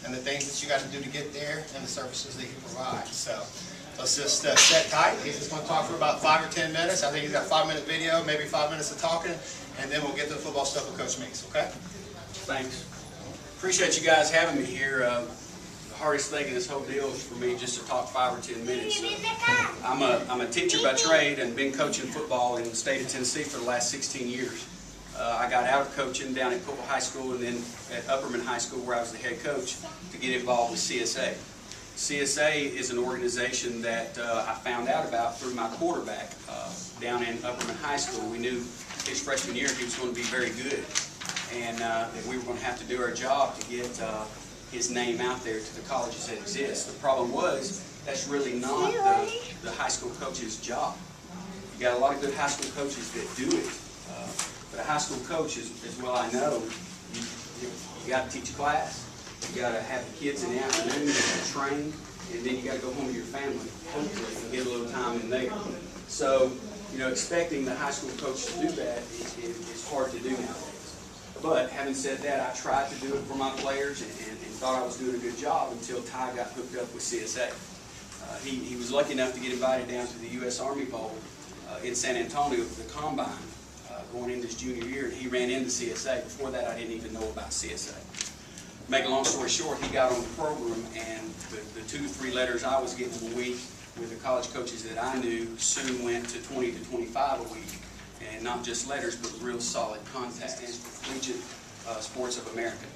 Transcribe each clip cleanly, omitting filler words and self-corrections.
and the things that you got to do to get there, and the services that he provides. So let's just sit tight. He's just going to talk for about 5 or 10 minutes. I think he's got a 5-minute video, maybe 5 minutes of talking, and then we'll get to the football stuff with Coach Meeks, okay? Thanks. Appreciate you guys having me here. The hardest thing in this whole deal is for me just to talk 5 or 10 minutes. I'm a teacher by trade and been coaching football in the state of Tennessee for the last 16 years. I got out of coaching down at Cookville High School and then at Upperman High School where I was the head coach to get involved with CSA. CSA is an organization that I found out about through my quarterback down in Upperman High School. We knew his freshman year he was going to be very good, and that we were going to have to do our job to get his name out there to the colleges that exist. The problem was that's really not the high school coach's job. You got a lot of good high school coaches that do it. But a high school coach, as well I know, you got to teach a class, you got to have the kids in the afternoon, you got to train, and then you got to go home to your family, hopefully, and get a little time in there. So, you know, expecting the high school coach to do that is hard to do nowadays. But having said that, I tried to do it for my players and thought I was doing a good job until Ty got hooked up with CSA. He was lucky enough to get invited down to the U.S. Army Bowl in San Antonio for the Combine. Going into his junior year, and he ran into CSA. Before that, I didn't even know about CSA. Make a long story short, he got on the program, and the 2 to 3 letters I was getting a week with the college coaches that I knew soon went to 20 to 25 a week, and not just letters, but real solid contact. Stands for Collegiate Sports of America,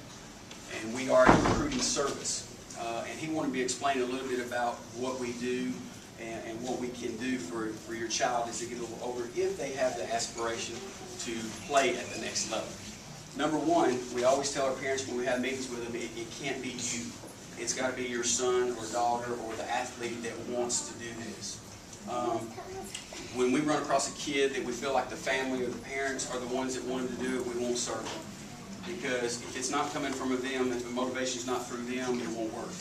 and we are a recruiting service. And he wanted me to explain a little bit about what we do and what we can do for your child as they get a little older if they have the aspiration to play at the next level. Number one, we always tell our parents when we have meetings with them, it can't be you. It's got to be your son or daughter or the athlete that wants to do this. When we run across a kid that we feel like the family or the parents are the ones that want them to do it, we won't serve them. Because if it's not coming from them, if the motivation's not through them, it won't work.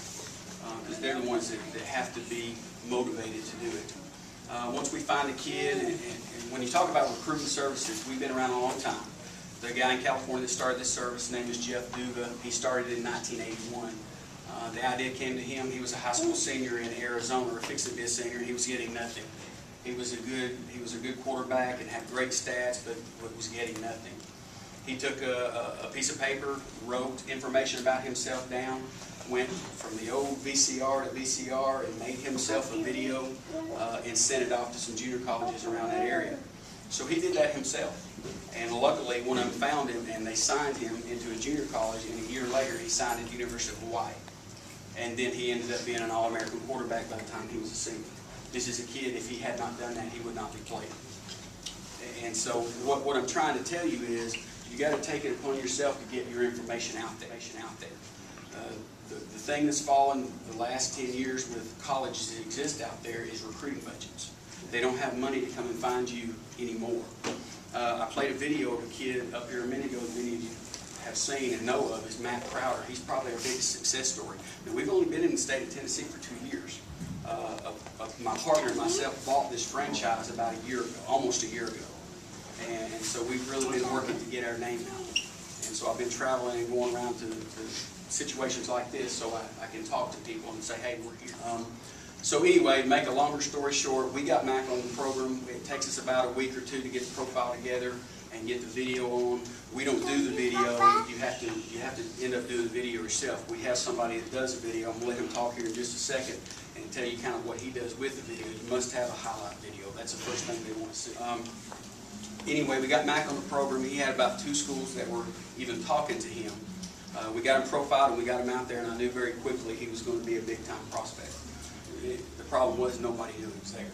Because they're the ones that have to be motivated to do it. Once we find a kid, and when you talk about recruiting services, we've been around a long time. The guy in California that started this service, his name is Jeff Duga. He started in 1981. The idea came to him. He was a high school senior in Arizona, or fixing to be a senior, and he was getting nothing. He was a good quarterback and had great stats, but was getting nothing. He took a piece of paper, wrote information about himself down, went from the old VCR to VCR and made himself a video and sent it off to some junior colleges around that area. So he did that himself. And luckily, one of them found him and they signed him into a junior college, and a year later he signed at the University of Hawaii. And then he ended up being an All-American quarterback by the time he was a senior. This is a kid, if he had not done that, he would not be playing. And so what I'm trying to tell you is, you got to take it upon yourself to get your information out there. The thing that's fallen the last 10 years with colleges that exist out there is recruiting budgets. They don't have money to come and find you anymore. I played a video of a kid up here a minute ago that many of you have seen and know of, is Matt Crowder. He's probably our biggest success story. Now, we've only been in the state of Tennessee for 2 years. My partner and myself bought this franchise about almost a year ago. And so we've really been working to get our name out. And so I've been traveling and going around to situations like this so I can talk to people and say, hey, we're here. So anyway, make a longer story short, we got Mac on the program. It takes us about a week or 2 to get the profile together and get the video on. We don't do the video. You have to end up doing the video yourself. We have somebody that does the video. I'm going to let him talk here in just a second and tell you kind of what he does with the video. You must have a highlight video. That's the first thing they want to see. Anyway, we got Mac on the program. He had about 2 schools that were even talking to him. We got him profiled and we got him out there, and I knew very quickly he was going to be a big-time prospect. The problem was nobody knew he was there.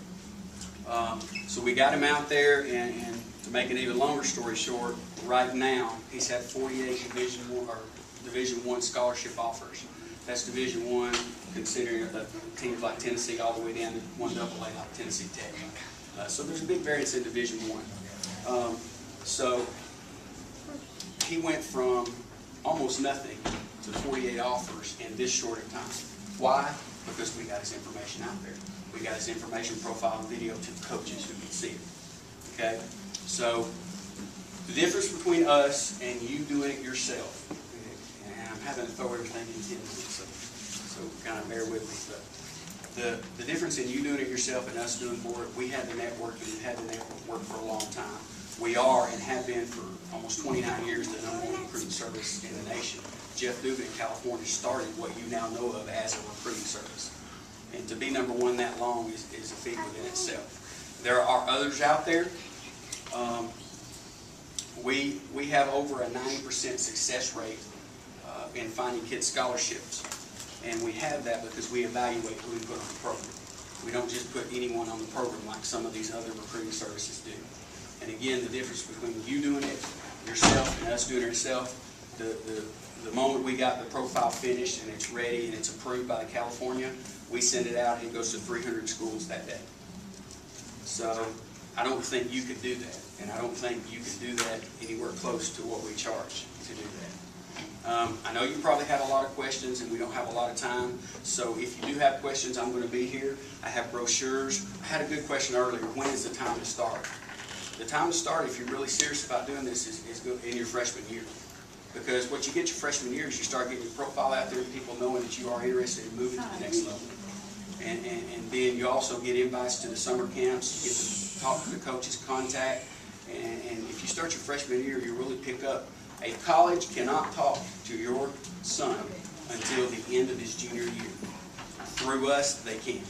So we got him out there, and to make an even longer story short, right now he's had 48 Division I scholarship offers. That's Division I, considering teams like Tennessee all the way down to 1AA like Tennessee Tech. So there's a big variance in Division I. So he went from almost nothing to 48 offers in this short of time. Why? Because we got his information out there. We got his information profile and video to the coaches who can see it. Okay? So the difference between us and you doing it yourself, and I'm having to throw everything in 10 minutes, so kind of bear with me. But the difference in you doing it yourself and us doing more, we had the network, and we've had the network for a long time. We are and have been for almost 29 years the #1 recruiting service in the nation. Jeff Dugan in California started what you now know of as a recruiting service. And to be #1 that long is a feat within itself. There are others out there. We have over a 90% success rate in finding kids scholarships. And we have that because we evaluate who we put on the program. We don't just put anyone on the program like some of these other recruiting services do. And again, the difference between you doing it yourself and us doing it ourselves, the moment we got the profile finished and it's ready and it's approved by California, we send it out and it goes to 300 schools that day. So I don't think you could do that, and I don't think you could do that anywhere close to what we charge to do that. I know you probably have a lot of questions and we don't have a lot of time, so if you do have questions, I'm going to be here. I have brochures. I had a good question earlier. When is the time to start? The time to start, if you're really serious about doing this, is in your freshman year. Because what you get your freshman year is you start getting your profile out there, people knowing that you are interested in moving to the next level. And then you also get invites to the summer camps, you get to talk to the coaches, contact, and if you start your freshman year, you really pick up. A college cannot talk to your son until the end of his junior year. Through us, they can.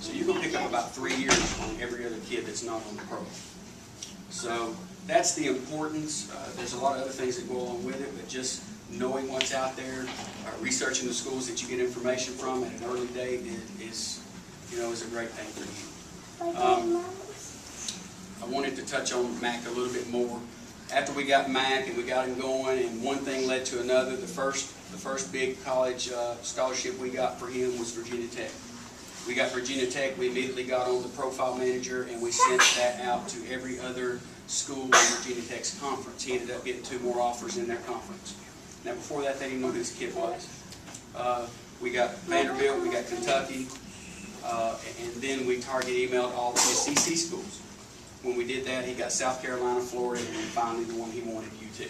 So you're going to pick up about 3 years on every other kid that's not on the program. So that's the importance. There's a lot of other things that go along with it, but just knowing what's out there, researching the schools that you get information from at an early date is a great thing for you. I wanted to touch on MAC a little bit more. After we got MAC and we got him going, and one thing led to another, the first big college scholarship we got for him was Virginia Tech. We got Virginia Tech. We immediately got on the profile manager, and we sent that out to every other school in Virginia Tech's conference. He ended up getting 2 more offers in their conference. Now, before that, they didn't know who this kid was. We got Vanderbilt, we got Kentucky, and then we target emailed all the SEC schools. When we did that, he got South Carolina, Florida, and then finally the one he wanted, UT.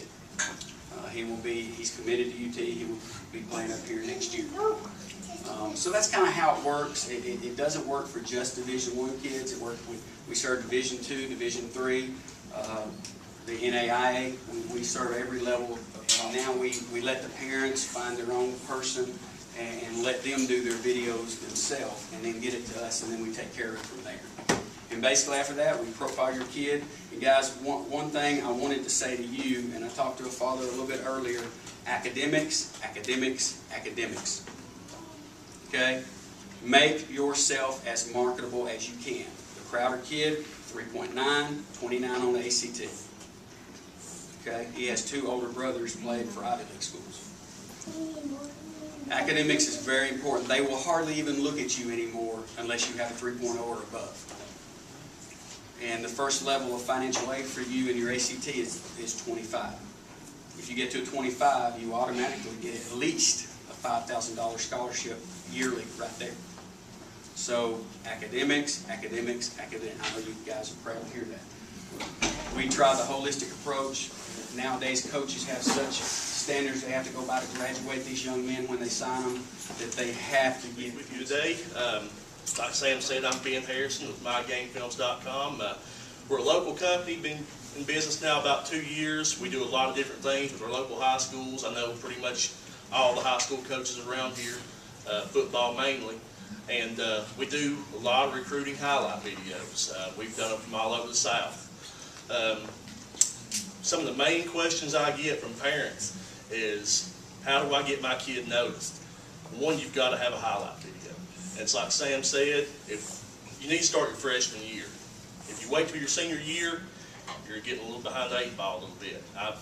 He's committed to UT. He will be playing up here next year. So that's kind of how it works. It doesn't work for just Division I kids. It works we serve Division II, Division III, the NAIA. We serve every level. Now we let the parents find their own person and let them do their videos themselves, and then get it to us, and then we take care of it from there. And basically after that, we profile your kid. And guys, one thing I wanted to say to you, and I talked to a father a little bit earlier, academics, academics, academics. Okay? Make yourself as marketable as you can. The Crowder kid, 3.9, 29 on the ACT. Okay? He has 2 older brothers playing for Ivy League schools. Academics is very important. They will hardly even look at you anymore unless you have a 3.0 or above. And the first level of financial aid for you in your ACT is 25. If you get to a 25, you automatically get at least a $5,000 scholarship yearly right there. So academics, academics, academics. I know you guys are proud to hear that. We try the holistic approach. Nowadays, coaches have such standards they have to go by to graduate these young men when they sign them that they have to get with you today. Like Sam said, I'm Ben Harrison with MyGameFilms.com. We're a local company, been in business now about 2 years. We do a lot of different things with our local high schools. I know pretty much all the high school coaches around here, football mainly. And we do a lot of recruiting highlight videos. We've done them from all over the South. Some of the main questions I get from parents is, how do I get my kid noticed? One, you've got to have a highlight video. And it's like Sam said, if you need to start your freshman year. If you wait till your senior year, you're getting a little behind the 8 ball a little bit. A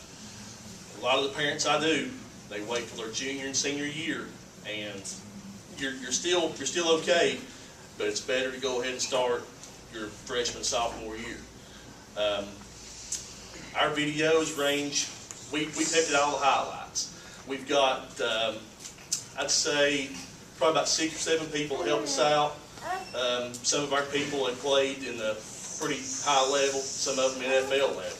lot of the parents I do, they wait till their junior and senior year, and you're still okay, but it's better to go ahead and start your freshman, sophomore year. Our videos range, we picked out all the highlights. We've got, I'd say, probably about 6 or 7 people help us out. Some of our people have played in the pretty high level, some of them in NFL level.